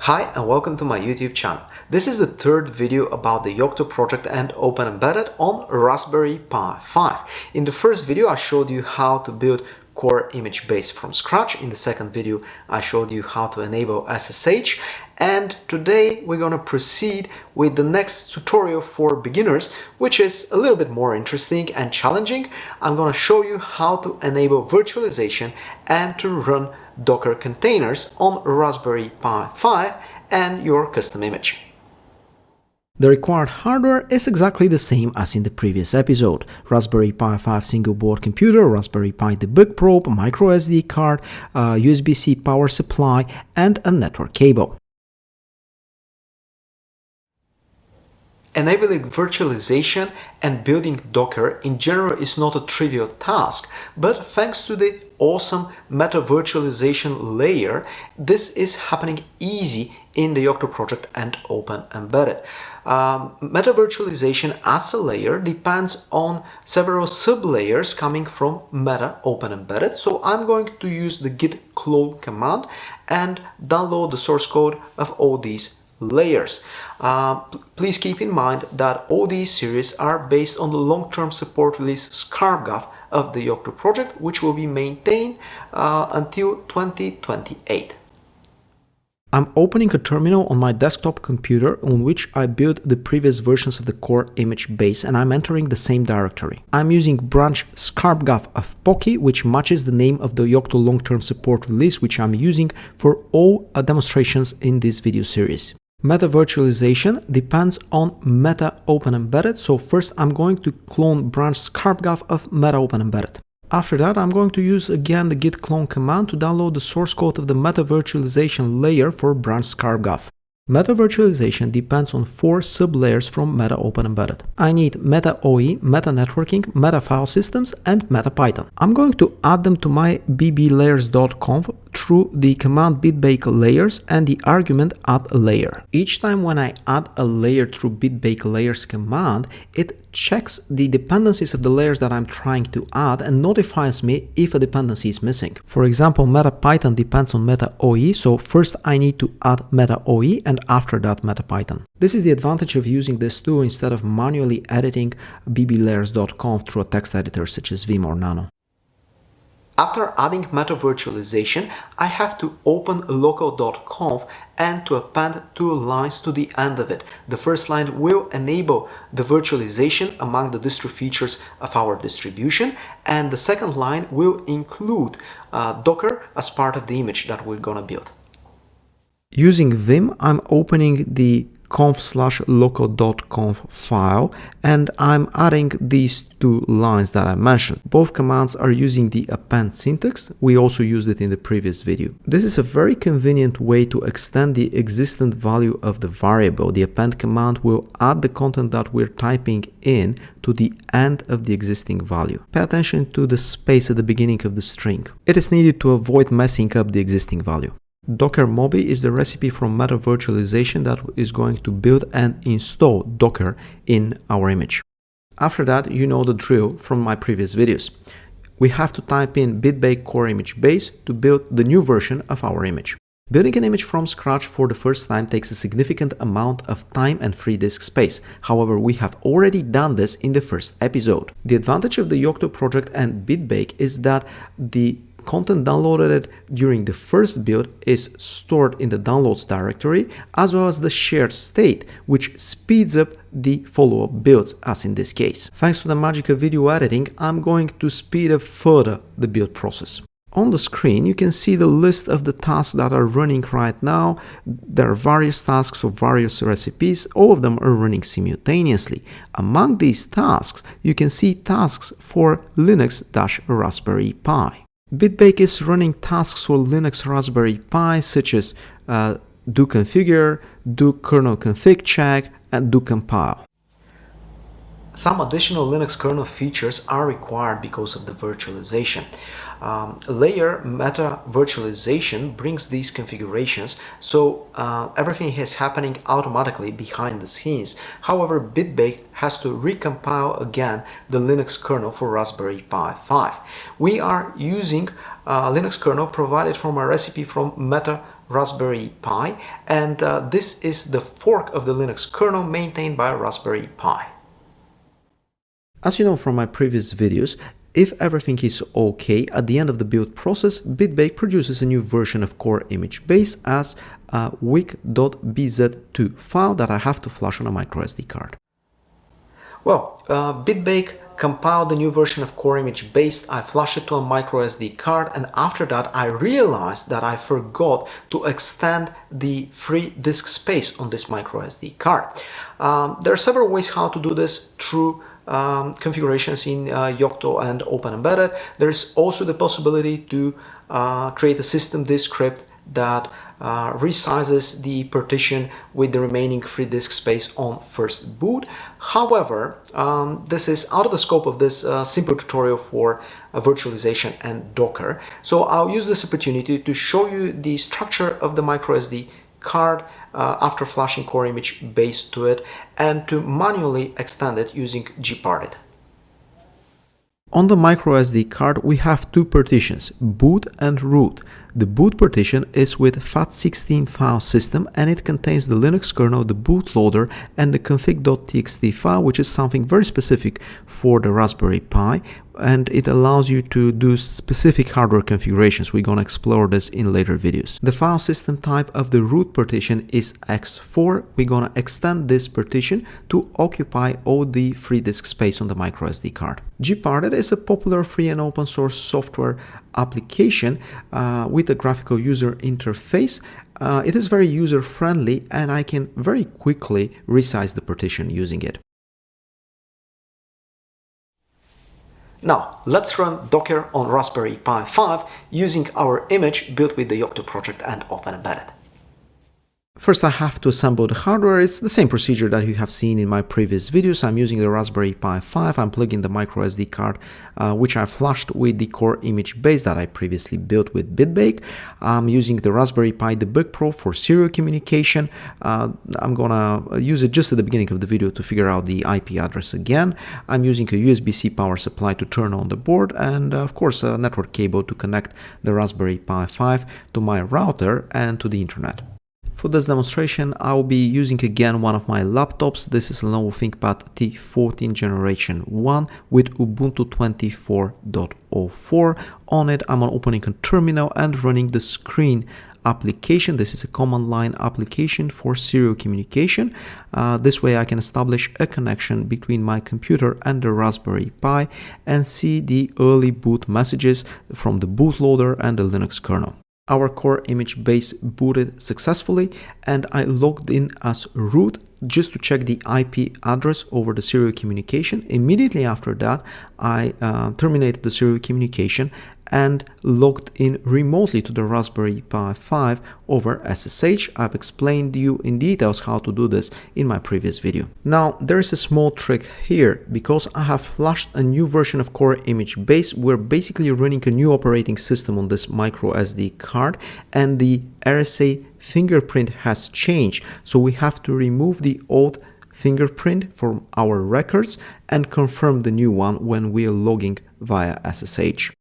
Hi and welcome to my YouTube channel. This is the third video about the Yocto project and Open-Embedded on Raspberry Pi 5. In the first video I showed you how to build core image base from scratch. In the second video I showed you how to enable SSH, and today we're going to proceed with the next tutorial for beginners, which is a little bit more interesting and challenging. I'm going to show you how to enable virtualization and to run Docker containers on Raspberry Pi 5 and your custom image. The required hardware is exactly the same as in the previous episode: Raspberry Pi 5 single board computer, Raspberry Pi debug probe, micro SD card, USB-C power supply, and a network cable. Enabling virtualization and building Docker in general is not a trivial task, but thanks to the awesome meta-virtualization layer, this is happening easy in the Yocto project and Open-Embedded. Meta-virtualization as a layer depends on several sub-layers coming from meta-openembedded, so I'm going to use the git clone command and download the source code of all these layers. Please keep in mind that all these series are based on the long-term support release ScarpGuff of the Yocto project, which will be maintained until 2028. I'm opening a terminal on my desktop computer on which I built the previous versions of the core image base, and I'm entering the same directory. I'm using branch ScarpGuff of Pocky, which matches the name of the Yocto long-term support release, which I'm using for all demonstrations in this video series. Meta-virtualization depends on meta-openembedded, so first I'm going to clone branch ScarpGuff of meta-openembedded. After that, I'm going to use again the git clone command to download the source code of the meta-virtualization layer for branch ScarpGuff. Meta-virtualization depends on 4 sub-layers from meta-openembedded. I need meta-OE, meta-networking, meta-filesystems, and meta-Python. I'm going to add them to my bblayers.conf through the command bitbake layers and the argument add a layer. Each time when I add a layer through bitbake layers command, it checks the dependencies of the layers that I'm trying to add and notifies me if a dependency is missing. For example, meta-Python depends on meta-OE, so first I need to add meta-OE and after that meta-Python. This is the advantage of using this tool instead of manually editing bblayers.conf through a text editor such as Vim or Nano. After adding meta-virtualization, I have to open local.conf and to append 2 lines to the end of it. The first line will enable the virtualization among the distro features of our distribution, and the second line will include Docker as part of the image that we're gonna build. Using Vim, I'm opening the conf/local.conf file and I'm adding these 2 lines that I mentioned. Both commands are using the append syntax. We also used it in the previous video. This is a very convenient way to extend the existent value of the variable. The append command will add the content that we're typing in to the end of the existing value. Pay attention to the space at the beginning of the string. It is needed to avoid messing up the existing value. Docker-moby is the recipe from meta-virtualization that is going to build and install Docker in our image. After that, you know the drill from my previous videos. We have to type in bitbake core image base to build the new version of our image. Building an image from scratch for the first time takes a significant amount of time and free disk space. However, we have already done this in the first episode. The advantage of the Yocto project and bitbake is that the content downloaded during the first build is stored in the downloads directory, as well as the shared state, which speeds up the follow-up builds, as in this case. Thanks to the magic of video editing, I'm going to speed up further the build process. On the screen, you can see the list of the tasks that are running right now. There are various tasks for various recipes. All of them are running simultaneously. Among these tasks, you can see tasks for Linux-Raspberry Pi. Bitbake is running tasks for Linux Raspberry Pi such as do configure, do kernel config check, and do compile. Some additional Linux kernel features are required because of the virtualization. Layer meta-virtualization brings these configurations, so everything is happening automatically behind the scenes. However, BitBake has to recompile again the Linux kernel for Raspberry Pi 5. We are using Linux kernel provided from a recipe from Meta Raspberry Pi, and this is the fork of the Linux kernel maintained by Raspberry Pi. As you know from my previous videos, if everything is okay, at the end of the build process, BitBake produces a new version of core image base as a wic.bz2 file that I have to flash on a microSD card. Well, BitBake compiled the new version of core image based. I flashed it to a microSD card, and after that I realized that I forgot to extend the free disk space on this microSD card. There are several ways how to do this through configurations in Yocto and OpenEmbedded. There's also the possibility to create a system disk script that resizes the partition with the remaining free disk space on first boot. However, this is out of the scope of this simple tutorial for virtualization and Docker. So I'll use this opportunity to show you the structure of the microSD card after flashing core image base to it, and to manually extend it using gparted. On the microSD card we have two partitions, boot and root. The boot partition is with FAT16 file system, and it contains the Linux kernel, the bootloader, and the config.txt file, which is something very specific for the Raspberry Pi, and it allows you to do specific hardware configurations. We're going to explore this in later videos. The file system type of the root partition is X4. We're going to extend this partition to occupy all the free disk space on the microSD card. Gparted is a popular free and open source software application with a graphical user interface. It is very user friendly, and I can very quickly resize the partition using it. Now, let's run Docker on Raspberry Pi 5 using our image built with the Yocto Project and OpenEmbedded. First, I have to assemble the hardware. It's the same procedure that you have seen in my previous videos. I'm using the Raspberry Pi 5. I'm plugging the microSD card, which I flashed with the core image base that I previously built with BitBake. I'm using the Raspberry Pi Debug Pro for serial communication. I'm gonna use it just at the beginning of the video to figure out the IP address again. I'm using a USB-C power supply to turn on the board, and of course a network cable to connect the Raspberry Pi 5 to my router and to the internet. For this demonstration, I will be using again one of my laptops. This is a Lenovo ThinkPad T14 Generation 1 with Ubuntu 24.04. On it, I'm opening a terminal and running the screen application. This is a command line application for serial communication. This way I can establish a connection between my computer and the Raspberry Pi and see the early boot messages from the bootloader and the Linux kernel. Our core image base booted successfully, and I logged in as root just to check the IP address over the serial communication. Immediately after that, I terminated the serial communication and logged in remotely to the Raspberry Pi 5 over SSH. I've explained to you in details how to do this in my previous video. Now, there is a small trick here. Because I have flashed a new version of core image base, we're basically running a new operating system on this micro SD card, and the RSA fingerprint has changed. So we have to remove the old fingerprint from our records and confirm the new one when we are logging via SSH.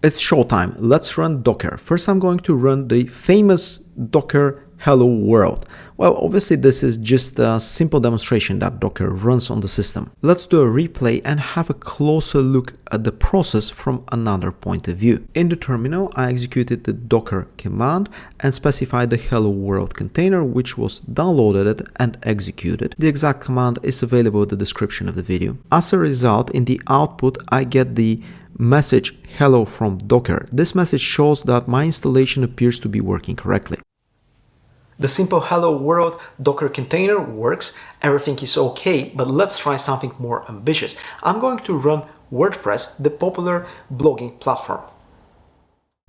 It's showtime. Let's run Docker. First, I'm going to run the famous Docker Hello World. Well, obviously this is just a simple demonstration that Docker runs on the system. Let's do a replay and have a closer look at the process from another point of view. In the terminal, I executed the docker command and specified the Hello World container, which was downloaded and executed. The exact command is available in the description of the video. As a result, in the output, I get the message hello from Docker. This message shows that my installation appears to be working correctly. The simple hello world Docker container works, everything is okay, but let's try something more ambitious. I'm going to run WordPress, the popular blogging platform.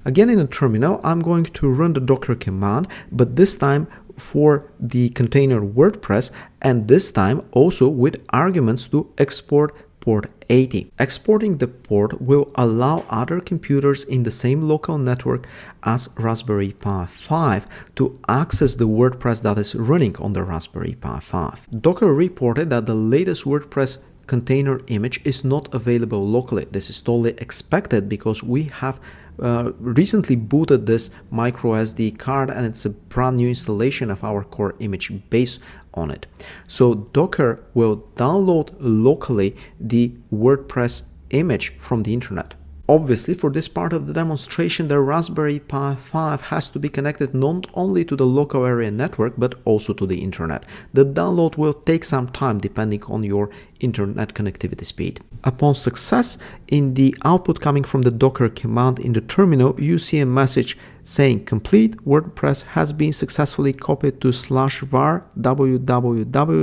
Again, in the terminal, I'm going to run the docker command, but this time for the container WordPress, and this time also with arguments to export port 80. Exporting the port will allow other computers in the same local network as Raspberry Pi 5 to access the WordPress that is running on the Raspberry Pi 5. Docker reported that the latest WordPress container image is not available locally. This is totally expected because we have recently booted this micro SD card and it's a brand new installation of our core image based on it. So Docker will download locally the WordPress image from the internet. Obviously, for this part of the demonstration, the Raspberry Pi 5 has to be connected not only to the local area network, but also to the internet. The download will take some time depending on your internet connectivity speed. Upon success, in the output coming from the Docker command in the terminal, you see a message saying complete WordPress has been successfully copied to /var www/html.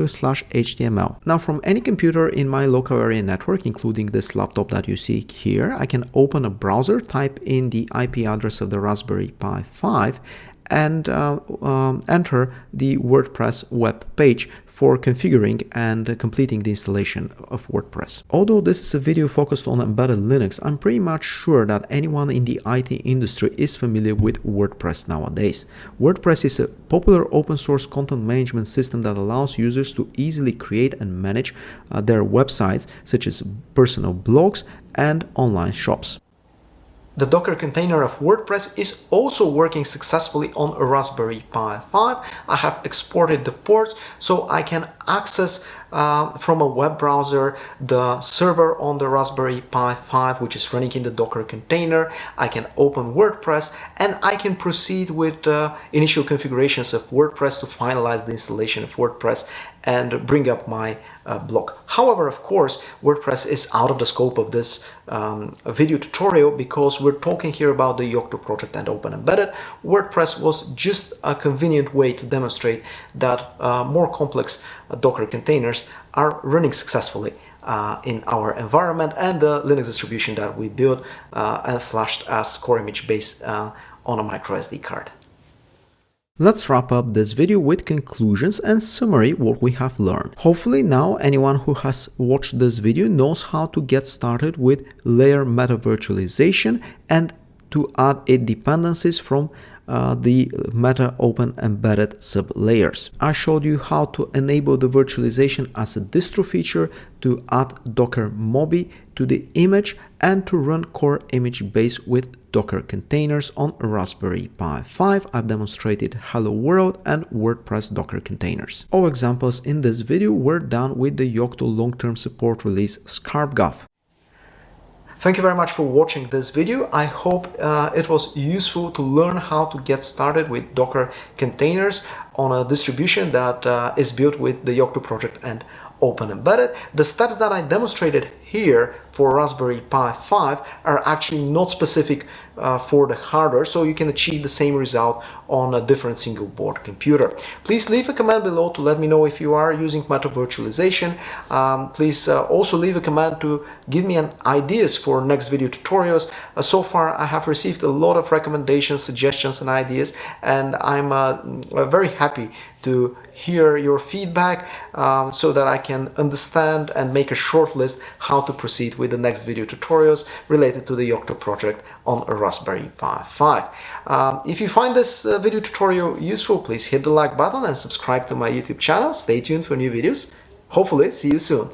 Now from any computer in my local area network, including this laptop that you see here, I can open a browser, type in the IP address of the Raspberry Pi 5 and enter the WordPress web page for configuring and completing the installation of WordPress. Although this is a video focused on embedded Linux, I'm pretty much sure that anyone in the IT industry is familiar with WordPress nowadays. WordPress is a popular open source content management system that allows users to easily create and manage their websites, such as personal blogs and online shops. The Docker container of WordPress is also working successfully on a Raspberry Pi 5. I have exported the ports so I can access from a web browser the server on the Raspberry Pi 5, which is running in the Docker container. I can open WordPress and I can proceed with initial configurations of WordPress to finalize the installation of WordPress and bring up my blog. However, of course, WordPress is out of the scope of this video tutorial because we're talking here about the Yocto project and Open-Embedded. WordPress was just a convenient way to demonstrate that more complex Docker containers are running successfully in our environment, and the Linux distribution that we built and flashed as core image based on a micro SD card. Let's wrap up this video with conclusions and summary what we have learned. Hopefully now anyone who has watched this video knows how to get started with layer meta-virtualization and to add its dependencies from the meta-openembedded sub-layers. I showed you how to enable the virtualization as a distro feature, to add docker-moby to the image, and to run core image base with Docker containers on a Raspberry Pi 5. I've demonstrated Hello World and WordPress Docker containers. All examples in this video were done with the Yocto long-term support release scarpgov. Thank you very much for watching this video. I hope it was useful to learn how to get started with Docker containers on a distribution that is built with the Yocto project and Open-Embedded. The steps that I demonstrated here for Raspberry Pi 5 are actually not specific for the hardware, so you can achieve the same result on a different single board computer. Please leave a comment below to let me know if you are using meta-virtualization. Please also leave a comment to give me ideas for next video tutorials. So far I have received a lot of recommendations, suggestions and ideas, and I'm very happy to hear your feedback so that I can understand and make a short list how to proceed with the next video tutorials related to the Yocto project on a Raspberry Pi 5. If you find this video tutorial useful, please hit the like button and subscribe to my YouTube channel. Stay tuned for new videos. Hopefully, see you soon.